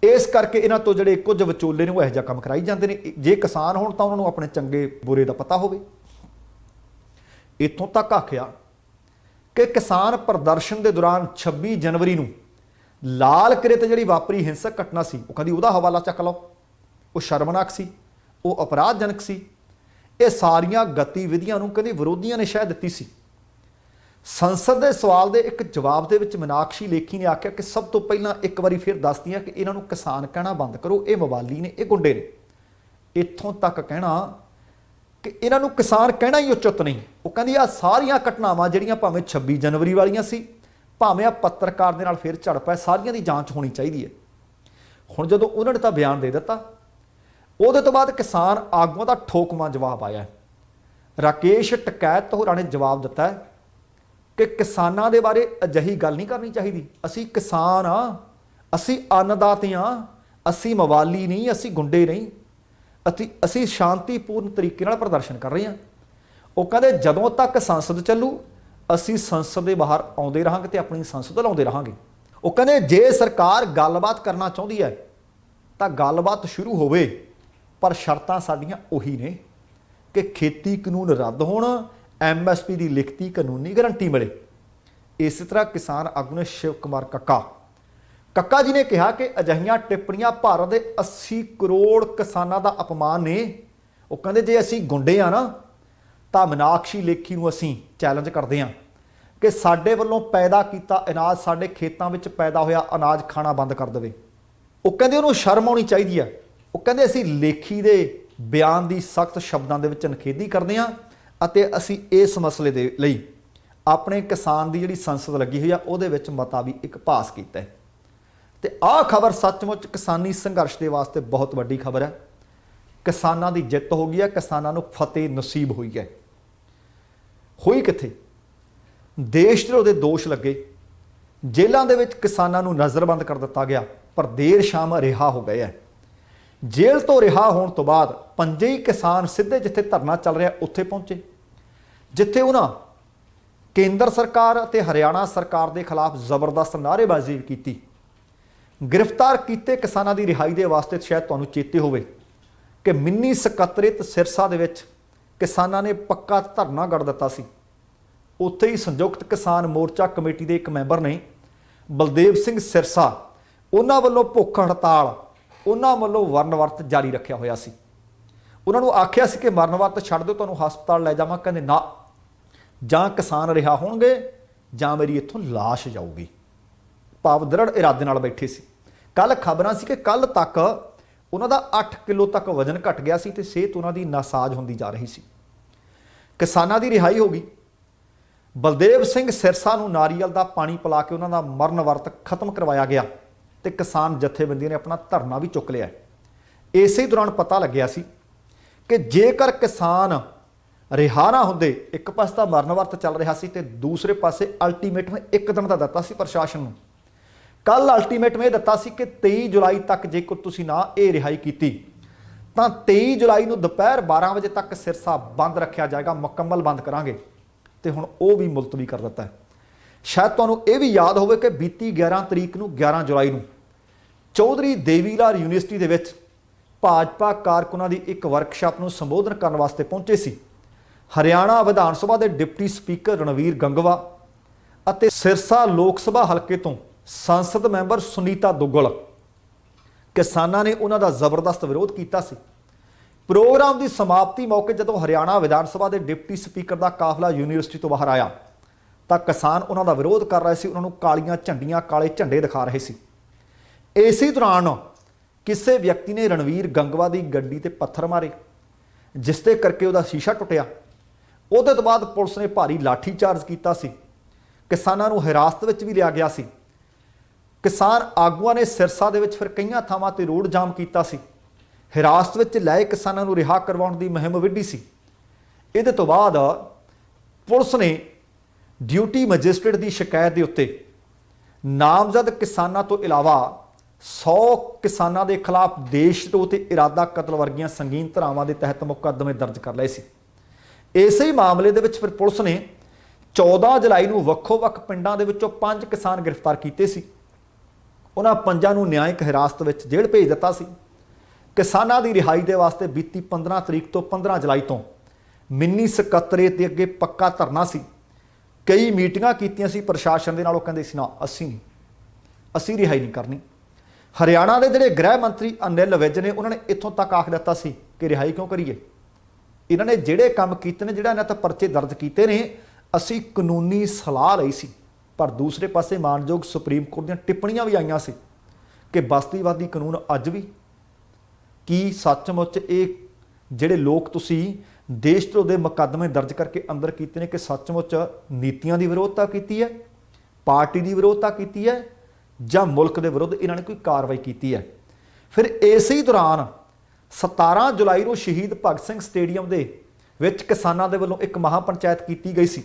[SPEAKER 1] ਇਸ ਕਰਕੇ ਇਹਨਾਂ ਤੋਂ ਜਿਹੜੇ ਕੁਝ ਵਿਚੋਲੇ ਨੇ ਉਹ ਇਹੋ ਜਿਹਾ ਕੰਮ ਕਰਾਈ ਜਾਂਦੇ ਨੇ। ਜੇ ਕਿਸਾਨ ਹੋਣ ਤਾਂ ਉਹਨਾਂ ਨੂੰ ਆਪਣੇ ਚੰਗੇ ਬੁਰੇ ਦਾ ਪਤਾ ਹੋਵੇ। ਇੱਥੋਂ ਤੱਕ ਆਖਿਆ ਕਿ ਕਿਸਾਨ ਪ੍ਰਦਰਸ਼ਨ ਦੇ ਦੌਰਾਨ 26 ਜਨਵਰੀ ਨੂੰ ਲਾਲ ਕਿਲੇ ਤੇ ਜਿਹੜੀ ਵਾਪਰੀ ਹਿੰਸਕ ਘਟਨਾ ਸੀ, ਉਹ ਕਹਿੰਦੀ ਉਹਦਾ ਹਵਾਲਾ ਚੱਕ ਲਓ, ਉਹ ਸ਼ਰਮਨਾਕ ਸੀ, ਉਹ ਅਪਰਾਧਜਨਕ ਸੀ। ਇਹ ਸਾਰੀਆਂ ਗਤੀਵਿਧੀਆਂ ਨੂੰ ਕਹਿੰਦੀ ਵਿਰੋਧੀਆਂ ਨੇ ਸ਼ਹਿ ਦਿੱਤੀ ਸੀ। ਸੰਸਦ ਦੇ ਸਵਾਲ ਦੇ ਇੱਕ ਜਵਾਬ ਦੇ ਵਿੱਚ ਮੀਨਾਕਸ਼ੀ ਲੇਖੀ ਨੇ ਆਖਿਆ ਕਿ ਸਭ ਤੋਂ ਪਹਿਲਾਂ ਇੱਕ ਵਾਰੀ ਫਿਰ ਦੱਸਦੀ ਹਾਂ ਕਿ ਇਹਨਾਂ ਨੂੰ ਕਿਸਾਨ ਕਹਿਣਾ ਬੰਦ ਕਰੋ, ਇਹ ਮਵਾਲੀ ਨੇ, ਇਹ ਗੁੰਡੇ ਨੇ। ਇੱਥੋਂ ਤੱਕ ਕਹਿਣਾ ਕਿ ਇਹਨਾਂ ਨੂੰ ਕਿਸਾਨ ਕਹਿਣਾ ਹੀ ਉਚਿਤ ਨਹੀਂ। ਉਹ ਕਹਿੰਦੀ ਆ ਸਾਰੀਆਂ ਘਟਨਾਵਾਂ ਜਿਹੜੀਆਂ ਭਾਵੇਂ 26 ਜਨਵਰੀ ਵਾਲੀਆਂ ਸੀ, ਭਾਵੇਂ ਆ ਪੱਤਰਕਾਰ ਦੇ ਨਾਲ ਫਿਰ ਝੜਪ ਹੈ, ਸਾਰੀਆਂ ਦੀ ਜਾਂਚ ਹੋਣੀ ਚਾਹੀਦੀ ਹੈ। ਹੁਣ ਜਦੋਂ ਉਹਨਾਂ ਨੇ ਤਾਂ ਬਿਆਨ ਦੇ ਦਿੱਤਾ, ਉਹਦੇ ਤੋਂ ਬਾਅਦ ਕਿਸਾਨ ਆਗੂਆਂ ਦਾ ਠੋਕਵਾਂ ਜਵਾਬ ਆਇਆ। ਰਾਕੇਸ਼ ਟਕੈਤ ਹੋਰਾਂ ਨੇ ਜਵਾਬ ਦਿੱਤਾ ਕਿ ਕਿਸਾਨਾਂ ਦੇ ਬਾਰੇ ਅਜਿਹੀ ਗੱਲ ਨਹੀਂ ਕਰਨੀ ਚਾਹੀਦੀ। ਅਸੀਂ ਕਿਸਾਨ ਆ, ਅਸੀਂ ਅੰਨਦਾਤੇ ਹਾਂ, ਅਸੀਂ ਮਵਾਲੀ ਨਹੀਂ, ਅਸੀਂ ਗੁੰਡੇ ਨਹੀਂ, ਅਸੀਂ ਸ਼ਾਂਤੀਪੂਰਨ ਤਰੀਕੇ ਨਾਲ ਪ੍ਰਦਰਸ਼ਨ ਕਰ ਰਹੇ ਹਾਂ। ਉਹ ਕਹਿੰਦੇ ਜਦੋਂ ਤੱਕ ਸੰਸਦ ਚੱਲੂ ਅਸੀਂ ਸੰਸਦ ਦੇ ਬਾਹਰ ਆਉਂਦੇ ਰਹਾਂਗੇ ਤੇ ਆਪਣੀ ਸੰਸਦ ਲਾਉਂਦੇ ਰਹਾਂਗੇ। ਉਹ ਕਹਿੰਦੇ ਜੇ ਸਰਕਾਰ ਗੱਲਬਾਤ ਕਰਨਾ ਚਾਹੁੰਦੀ ਹੈ ਤਾਂ ਗੱਲਬਾਤ ਸ਼ੁਰੂ ਹੋਵੇ, ਪਰ ਸ਼ਰਤਾਂ ਸਾਡੀਆਂ ਉਹੀ ਨੇ ਕਿ ਖੇਤੀ ਕਾਨੂੰਨ ਰੱਦ ਹੋਣ, MSP ਦੀ ਲਿਖਤੀ ਕਾਨੂੰਨੀ ਗਰੰਟੀ ਮਿਲੇ। ਇਸੇ ਤਰ੍ਹਾਂ ਕਿਸਾਨ ਆਗੂ ਨੇ ਸ਼ਿਵ ਕੁਮਾਰ ਕੱਕਾ ਜੀ ਨੇ ਕਿਹਾ ਕਿ ਅਜਿਹੀਆਂ ਟਿੱਪਣੀਆਂ ਭਾਰਤ ਦੇ 80 ਕਰੋੜ ਕਿਸਾਨਾਂ ਦਾ ਅਪਮਾਨ ਨੇ। ਉਹ ਕਹਿੰਦੇ ਜੇ ਅਸੀਂ ਗੁੰਡੇ ਆ ਨਾ ਤਾਂ ਮੀਨਾਕਸ਼ੀ ਲੇਖੀ ਨੂੰ ਅਸੀਂ ਚੈਲੰਜ ਕਰਦੇ ਹਾਂ ਕਿ ਸਾਡੇ ਵੱਲੋਂ ਪੈਦਾ ਕੀਤਾ ਅਨਾਜ, ਸਾਡੇ ਖੇਤਾਂ ਵਿੱਚ ਪੈਦਾ ਹੋਇਆ ਅਨਾਜ ਖਾਣਾ ਬੰਦ ਕਰ ਦੇਵੇ। ਉਹ ਕਹਿੰਦੇ ਉਹਨੂੰ ਸ਼ਰਮ ਆਉਣੀ ਚਾਹੀਦੀ ਹੈ। ਉਹ ਕਹਿੰਦੇ ਅਸੀਂ ਲੇਖੀ ਦੇ ਬਿਆਨ ਦੀ ਸਖਤ ਸ਼ਬਦਾਂ ਦੇ ਵਿੱਚ ਨਿਖੇਧੀ ਕਰਦੇ ਹਾਂ ਅਤੇ ਅਸੀਂ ਇਸ ਮਸਲੇ ਦੇ ਲਈ ਆਪਣੇ ਕਿਸਾਨ ਦੀ ਜਿਹੜੀ ਸੰਸਦ ਲੱਗੀ ਹੋਈ ਆ ਉਹਦੇ ਵਿੱਚ ਮਤਾ ਵੀ ਇੱਕ ਪਾਸ ਕੀਤਾ ਹੈ। ਤੇ ਆਹ ਖਬਰ ਸੱਚਮੁੱਚ ਕਿਸਾਨੀ ਸੰਘਰਸ਼ ਦੇ ਵਾਸਤੇ ਬਹੁਤ ਵੱਡੀ ਖਬਰ ਹੈ। ਕਿਸਾਨਾਂ ਦੀ ਜਿੱਤ ਹੋ ਗਈ ਹੈ, ਕਿਸਾਨਾਂ ਨੂੰ ਫਤਿਹ ਨਸੀਬ ਹੋਈ ਹੈ। ਹੋਈ ਕਿੱਥੇ? ਦੇਸ਼ ਦੇ ਉਹਦੇ ਦੋਸ਼ ਲੱਗੇ, ਜੇਲ੍ਹਾਂ ਦੇ ਵਿੱਚ ਕਿਸਾਨਾਂ ਨੂੰ ਨਜ਼ਰਬੰਦ ਕਰ ਦਿੱਤਾ ਗਿਆ, ਪਰ ਦੇਰ ਸ਼ਾਮ ਰਿਹਾ ਹੋ ਗਏ ਹੈ। ਜੇਲ੍ਹ ਤੋਂ ਰਿਹਾ ਹੋਣ ਤੋਂ ਬਾਅਦ ਪੰਜੇ ਹੀ ਕਿਸਾਨ ਸਿੱਧੇ ਜਿੱਥੇ ਧਰਨਾ ਚੱਲ ਰਿਹਾ ਉੱਥੇ ਪਹੁੰਚੇ, ਜਿੱਥੇ ਉਹਨਾਂ ਕੇਂਦਰ ਸਰਕਾਰ ਅਤੇ ਹਰਿਆਣਾ ਸਰਕਾਰ ਦੇ ਖਿਲਾਫ ਜ਼ਬਰਦਸਤ ਨਾਅਰੇਬਾਜ਼ੀ ਕੀਤੀ। ਗ੍ਰਿਫਤਾਰ ਕੀਤੇ ਕਿਸਾਨਾਂ ਦੀ ਰਿਹਾਈ ਦੇ ਵਾਸਤੇ ਸ਼ਾਇਦ ਤੁਹਾਨੂੰ ਚੇਤੇ ਹੋਵੇ ਕਿ ਮਿੰਨੀ ਸਕੱਤਰੇਤ ਸਿਰਸਾ ਦੇ ਵਿੱਚ ਕਿਸਾਨਾਂ ਨੇ ਪੱਕਾ ਧਰਨਾ ਗੜ ਦਿੱਤਾ ਸੀ। ਉੱਥੇ ਹੀ ਸੰਯੁਕਤ ਕਿਸਾਨ ਮੋਰਚਾ ਕਮੇਟੀ ਦੇ ਇੱਕ ਮੈਂਬਰ ਨੇ ਬਲਦੇਵ ਸਿੰਘ ਸਿਰਸਾ, ਉਹਨਾਂ ਵੱਲੋਂ ਭੁੱਖ ਹੜਤਾਲ, ਉਹਨਾਂ ਵੱਲੋਂ ਵਰਨ ਵਰਤ ਜਾਰੀ ਰੱਖਿਆ ਹੋਇਆ ਸੀ। ਉਹਨਾਂ ਨੂੰ ਆਖਿਆ ਸੀ ਕਿ ਮਰਨ ਵਰਤ ਛੱਡ ਦਿਓ, ਤੁਹਾਨੂੰ ਹਸਪਤਾਲ ਲੈ ਜਾਵਾਂ। ਕਹਿੰਦੇ ਨਾ, ਜਾਂ ਕਿਸਾਨ ਰਿਹਾ ਹੋਣਗੇ ਜਾਂ ਮੇਰੀ ਇੱਥੋਂ ਲਾਸ਼ ਜਾਊਗੀ। ਭਾਵ ਦ੍ਰਿੜ ਇਰਾਦੇ ਨਾਲ ਬੈਠੇ ਸੀ। ਕੱਲ ਖਬਰਾਂ ਸੀ ਕਿ ਕੱਲ ਤੱਕ ਉਹਨਾਂ ਦਾ 8 ਕਿਲੋ ਤੱਕ ਵਜ਼ਨ ਘਟ ਗਿਆ ਸੀ ਤੇ ਸਿਹਤ ਉਹਨਾਂ ਦੀ ਨਾਸਾਜ਼ ਹੁੰਦੀ ਜਾ ਰਹੀ ਸੀ। ਕਿਸਾਨਾਂ ਦੀ ਰਿਹਾਈ ਹੋ ਗਈ। ਬਲਦੇਵ ਸਿੰਘ ਸਿਰਸਾ ਨੂੰ ਨਾਰੀਅਲ ਦਾ ਪਾਣੀ ਪਿਲਾ ਕੇ ਉਹਨਾਂ ਦਾ ਮਰਨ ਵਰਤ ਖਤਮ ਕਰਵਾਇਆ ਗਿਆ ਤੇ ਕਿਸਾਨ ਜਥੇਬੰਦੀਆਂ ਨੇ ਆਪਣਾ ਧਰਨਾ ਵੀ ਚੁੱਕ ਲਿਆ। ਇਸੇ ਦੌਰਾਨ ਪਤਾ ਲੱਗਿਆ ਸੀ ਕਿ ਜੇਕਰ ਕਿਸਾਨ ਰਿਹਾ ਨਾ ਹੁੰਦੇ, ਇੱਕ ਪਾਸੇ ਤਾਂ ਮਰਨ ਵਰਤ ਚੱਲ ਰਿਹਾ ਸੀ ਤੇ ਦੂਸਰੇ ਪਾਸੇ ਅਲਟੀਮੇਟਮ ਇੱਕ ਦਿਨ ਦਾ ਦਿੱਤਾ ਸੀ ਪ੍ਰਸ਼ਾਸਨ ਨੂੰ। ਕੱਲ ਅਲਟੀਮੇਟਮ ਇਹ ਦਿੱਤਾ ਸੀ ਕਿ 23 ਜੁਲਾਈ ਤੱਕ ਜੇਕਰ ਤੁਸੀਂ ਨਾ ਇਹ ਰਿਹਾਈ ਕੀਤੀ ਤਾਂ 23 ਜੁਲਾਈ ਨੂੰ ਦੁਪਹਿਰ 12 ਵਜੇ ਤੱਕ ਸਿਰਸਾ ਬੰਦ ਰੱਖਿਆ ਜਾਏਗਾ, ਮੁਕੰਮਲ ਬੰਦ ਕਰਾਂਗੇ। ਤੇ ਹੁਣ ਉਹ ਵੀ ਮੁਲਤਵੀ ਕਰ ਦਿੱਤਾ ਹੈ। शायद तुहानूं ये भी याद होवे कि बीती 11 तरीक नूं 11 जुलाई नूं चौधरी देवीलाल यूनीवर्सिटी दे विच भाजपा कारकुनां दी एक वर्कशाप नूं संबोधन करन वास्ते पहुंचे सी। हरियाणा विधान सभा के डिप्टी स्पीकर रणवीर गंगवा अते सिरसा लोक सभा हल्के तो संसद मैंबर सुनीता दुग्गल किसानां ने उन्हां दा जबरदस्त विरोध कीता सी। प्रोग्राम की समाप्ति मौके जदों हरियाणा विधान सभा के डिप्टी स्पीकर का काफिला यूनीवर्सिटी तो बाहर आया ਤਾਂ किसान उन्हों विरोध कर रहे थे, उन्होंने कालियां झंडियां काले झंडे दिखा रहे थे। इसी दौरान किसी व्यक्ति ने रणवीर गंगवा की गड्डी ते पत्थर मारे जिसते करके उसका शीशा टुटिया। उहदे तो बाद पुलिस ने भारी लाठी चार्ज किया सी। किसानां नूं हिरासत विच भी लिया गया सी। किसान आगूआं ने सिरसा दे विच फिर कई थावां ते रोड जाम किया सी। हिरासत विच लए किसानां नूं रिहा करवाउण दी मुहिम विढ़ी सी। इहदे तो बाद पुलिस ने ड्यूटी मजिस्ट्रेट की शिकायत के उत्ते नामजद किसानों तो इलावा 100 किसानों के खिलाफ देशद्रोह ते इरादा कतल वर्गियां संगीन धारावां के तहत मुकदमे दर्ज कर लए सी। इस ही मामले दे विच फिर पुलिस ने 14 जुलाई नूं वक्खो-वक्ख पिंडां दे विचों 5 किसान गिरफ्तार कीते सी। उन्हां 5 नूं न्यायिक हिरासत विच जेल੍ਹ भेज दिता सी। किसानां दी रिहाई दे वास्ते बीती 15 तरीक तो 15 जुलाई तो मिनी सकत्तरेत दे अगे पक्का धरना सी। कई मीटिंगां कीतियां सी प्रशासन दे नाल, ओह कहंदे सी ना असीं रिहाई नहीं करनी। हरियाणा के जिहड़े गृह मंत्री अनिल विज ने उन्होंने इत्थों तक आख दिता सी कि रिहाई क्यों करिए, इन्होंने जिहड़े काम कीते ने, जिहड़ा इन्हां ते परचे दर्ज कीते ने, असीं कानूनी सलाह लई सी। पर दूसरे पासे मानयोग सुप्रीम कोर्ट दीयां टिप्पणियां भी आईयां सी कि बस्तीवादी कानून अज भी की सचमुच ये जिहड़े लोग तुसीं देशद्रोह के मुकदमे दर्ज करके अंदर किए हैं कि सचमुच नीतियां की विरोधता की है, पार्टी की विरोधता की है, ਜਾਂ मुल्क के विरुद्ध इन्होंने कोई कार्रवाई की है। फिर इसी दौरान 17 जुलाई को शहीद भगत सिंह स्टेडियम के विच किसानों के वलों एक महापंचायत की गई सी,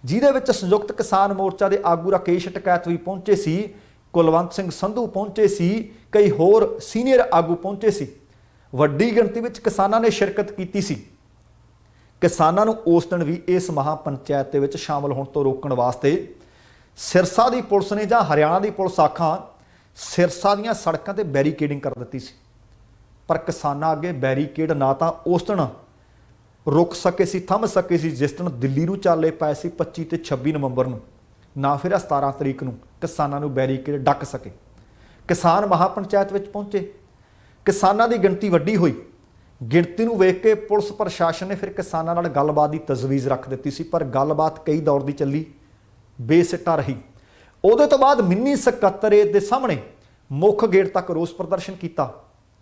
[SPEAKER 1] जिहदे विच संयुक्त किसान मोर्चा के आगू राकेश टकैत भी पहुंचे सी, कुलवंत सिंह संधू पहुंचे सी, कई होर सीनियर आगू पहुंचे सी। वड्डी गिणती विच किसानों ने शिरकत की सी। किसानों नूं उस दिन भी इस महापंचायत दे विच शामिल होने तो रोकण वास्ते सिरसा की पुलिस ने जां हरियाणा की पुलिस आखां सिरसा दीयां सड़कों ते बैरीकेडिंग कर दी सी। पर किसानां अगे बैरीकेड ना तां उस दिन रुक सके सी, थम सके सी जिस दिन दिल्ली नूं चाले पाए सी 25 ते 26 नवंबर नूं, ना फिर 17 तरीक नूं किसानां नूं बैरीकेड डक सके। किसान महापंचायत विच पहुंचे, किसानां दी गिणती वड्डी हुई। गिणती नूं वेख के पुलिस प्रशासन ने फिर किसानां नाल गलबात की तजवीज़ रख दी सी, पर गलबात कई दौर की चली, बेसिट्टा रही। उहदे तो बाद मिनी सकत्तरेत के सामने मुख गेट तक रोस प्रदर्शन किया,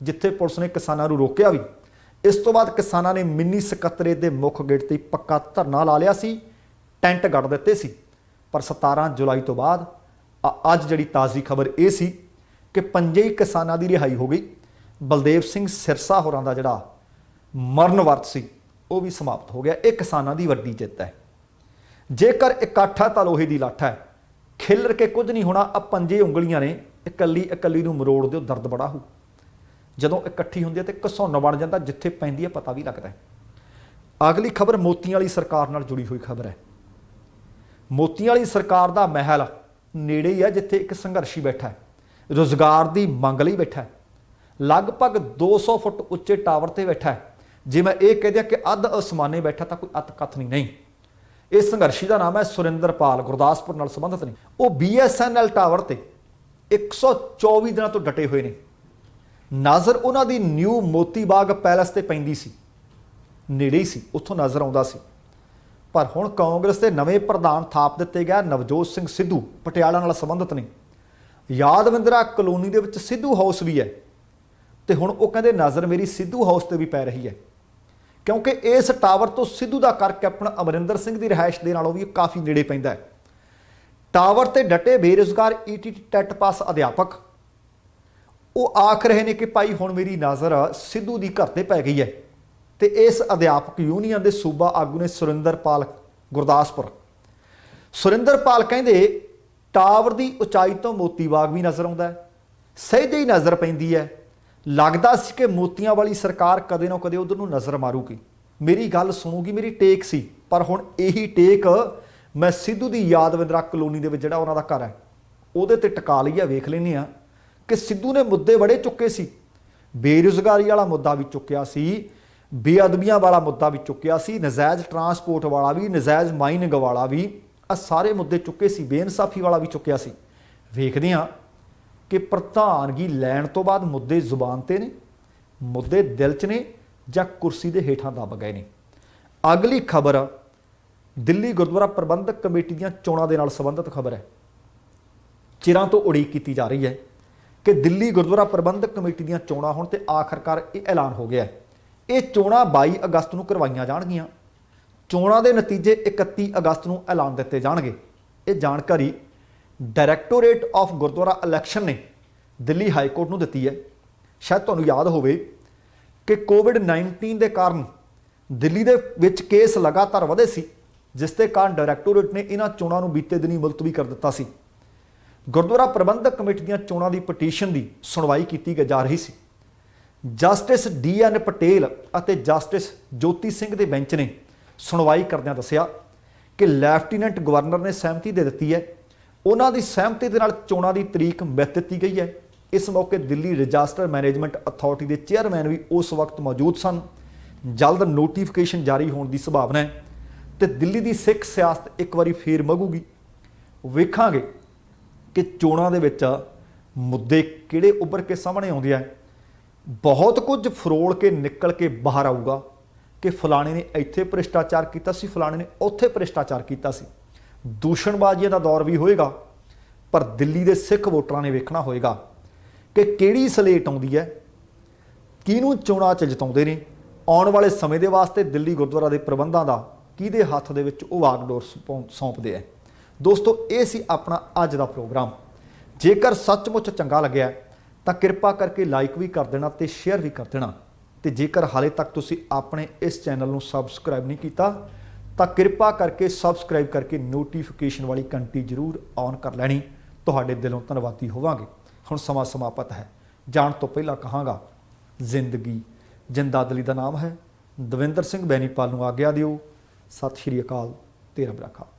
[SPEAKER 1] जिथे पुलिस ने किसानों को रोकया भी। इस तो बाद किसानों ने मिनी सकत्तरेत के मुख गेट से पक्का धरना ला लिया सी, टेंट गढ़ दिते सी। पर 17 जुलाई तो बाद अज जिहड़ी ताज़ी खबर ये सी कि 5 ही किसानों की रिहाई हो गई। बलदेव सिंह सिरसा होरां दा जिहड़ा मरण वर्त सी वो भी समाप्त हो गया। ये किसानों की वड्डी जित है। जेकर इकट्ठ है तो लोहे की लठ है, खिलर के कुछ नहीं होना। अब 5 उंगलियां ने इकली इकली नूं मरोड़ दो, दर्द बड़ा हो। जदों इकट्ठी होंदी है तो घसौन बन जाता, जिथे पैंदी है पता भी लगता है। अगली खबर मोतियां वाली सरकार नाल जुड़ी हुई खबर है। मोतियां वाली सरकार का महल नेड़े ही है जिथे एक संघर्षी बैठा है, रोजगार की मंग लई बैठा है। लगभग 200 फुट उच्चे टावर से बैठा है। जे मैं ये कह दिया कि अध आसमाने बैठा तो कोई अत कथ नहीं। इस संघर्षी का नाम है सुरिंदरपाल, गुरदासपुर नाल संबंधित नहीं। वो BSNL टावर ते 124 दिनों तो डटे हुए ने। नज़र उन्हां दी न्यू मोती बाग पैलेस ते पैंदी सी, नेड़े ही सी, उत्थों नज़र आउंदा सी। पर हुण कांग्रेस के नवे प्रधान थाप दिते गए नवजोत सिंह सिद्धू पटियाला नाल संबंधित ने। यादविंद्रा कलोनी दे विच सिद्धू हाउस भी है, तो हुण वो कहंदे नज़र मेरी सिद्धू हाउस ते भी पै रही है, क्योंकि इस टावर तो सिद्धू का घर कैप्टन अमरिंदर सिंह की रिहायश के नालों भी काफ़ी नेड़े पैंदा है। टावर ते डटे बेरोजगार ETT टैट पास अध्यापक वो आख रहे हैं कि भाई हुण मेरी नज़र सिद्धू की घर ते पै गई है। तो इस अध्यापक यूनीयन के सूबा आगू ने सुरिंदरपाल गुरदासपुर, सुरिंदरपाल कहंदे टावर की उचाई तो मोती बाग भी नज़र आउंदा है, सहजे ही नज़र पैंदी है। लगता सी कि मोतियां वाली सरकार कदे ना कदे उधर नूं नज़र मारूगी, मेरी गल सुनूगी, मेरी टेक सी, पर हुण यही टेक मैं सिद्धू की यादविंद्रा कलोनी के जिहड़ा उन्हां दा घर है उहदे ते टिका लई आ। वेख लैंदे आ कि सिद्धू ने मुद्दे बड़े चुके सी, बेरोज़गारी वाला मुद्दा भी चुकिया सी, बेअदबियां वाला मुद्दा भी चुकिया सी, नजायज़ ट्रांसपोर्ट वाला भी, नजायज़ माइनिंग वाला भी, आ सारे मुद्दे चुके सी, बेइंसाफी वाला भी चुकिया सी। वेखदे आ कि प्रधानगी लैण तो बाद मुद्दे जुबान ते ने, मुद्दे दिल च ने जां कुर्सी दे हेठां दब गए ने। अगली खबर दिल्ली गुरुद्वारा प्रबंधक कमेटी दीआं चोणां दे नाल संबंधित खबर है। चिरां तो उड़ीक की जा रही है कि दिल्ली गुरुद्वारा प्रबंधक कमेटी दीआं चोणां होण ते आखिरकार ये ऐलान हो गया है। ये चोणां 22 अगस्त नूं करवाईआं जाणगीआं। चोणां दे नतीजे 31 अगस्त नूं ऐलान दिते जाणगे। ये जानकारी डायरैक्टोरेट ऑफ गुरुद्वारा इलैक्शन ने दिल्ली हाईकोर्ट नूं दित्ती है। शायद तुहानूं याद होवे कि कोविड-19 के कारण दिल्ली दे विच केस लगातार वधे सी, जिस दे कारण डायरैक्टोरेट ने इन्हां चोणां नूं बीते दिनी मुलतवी कर दित्ता सी। गुरुद्वारा प्रबंधक कमेटी दीआं चोणां दी पटीशन की सुनवाई की जा रही सी। जस्टिस DN पटेल अते जस्टिस ज्योति सिंह के बेंच ने सुनवाई करदिआं दस्सिया कि लैफ्टीनेंट गवर्नर ने सहमति दे दित्ती है। उन्हां दी सहमति दे नाल चोणां दी तरीक मिथ दित्ती गई है। इस मौके दिल्ली रजिस्टर मैनेजमेंट अथॉरिटी के चेयरमैन भी उस वक्त मौजूद सन। जल्द नोटिफिकेशन जारी होने की संभावना है तो दिल्ली की सिख सियासत एक बार फिर मगूगी। वेखांगे कि चोणां दे विच मुद्दे किहड़े उभर के सामने आउंदे आ। बहुत कुछ फरोल के निकल के बाहर आऊगा कि फलाने ने इत्थे भ्रिष्टाचार किया सी, फलाने ने उत्थे भ्रिष्टाचार किया सी। दूषणबाजियां का दौर भी होएगा, पर दिल्ली के सिख वोटरां ने वेखना होएगा कि किहड़ी सलेट आउंदी है, किहनूं चोणां च जिताउंदे ने। आउण वाले समय के वास्ते दिल्ली गुरुद्वारा के प्रबंधां दा किहदे हत्थ दे विच ओह वागडोर सौंपदे है। दोस्तों, ये सी अपना अज दा प्रोग्राम। जेकर सचमुच चंगा लग्या तो कृपा करके लाइक भी कर देना तो शेयर भी कर देना। तो जेकर हाले तक तुसी अपने इस चैनल को सबसक्राइब नहीं किया तो कृपा करके सबसक्राइब करके नोटिफिकेशन वाली घंटी जरूर ऑन कर लैनी। तुहाडे दिलों धन्नवादी होवांगे। हुण समा समाप्त है। जाण तो पहला कहांगा जिंदगी जिंदादली का नाम है। दविंदर सिंह बैनीपाल नूं आग्या दिओ। सत श्री अकाल। तेरा बराखा।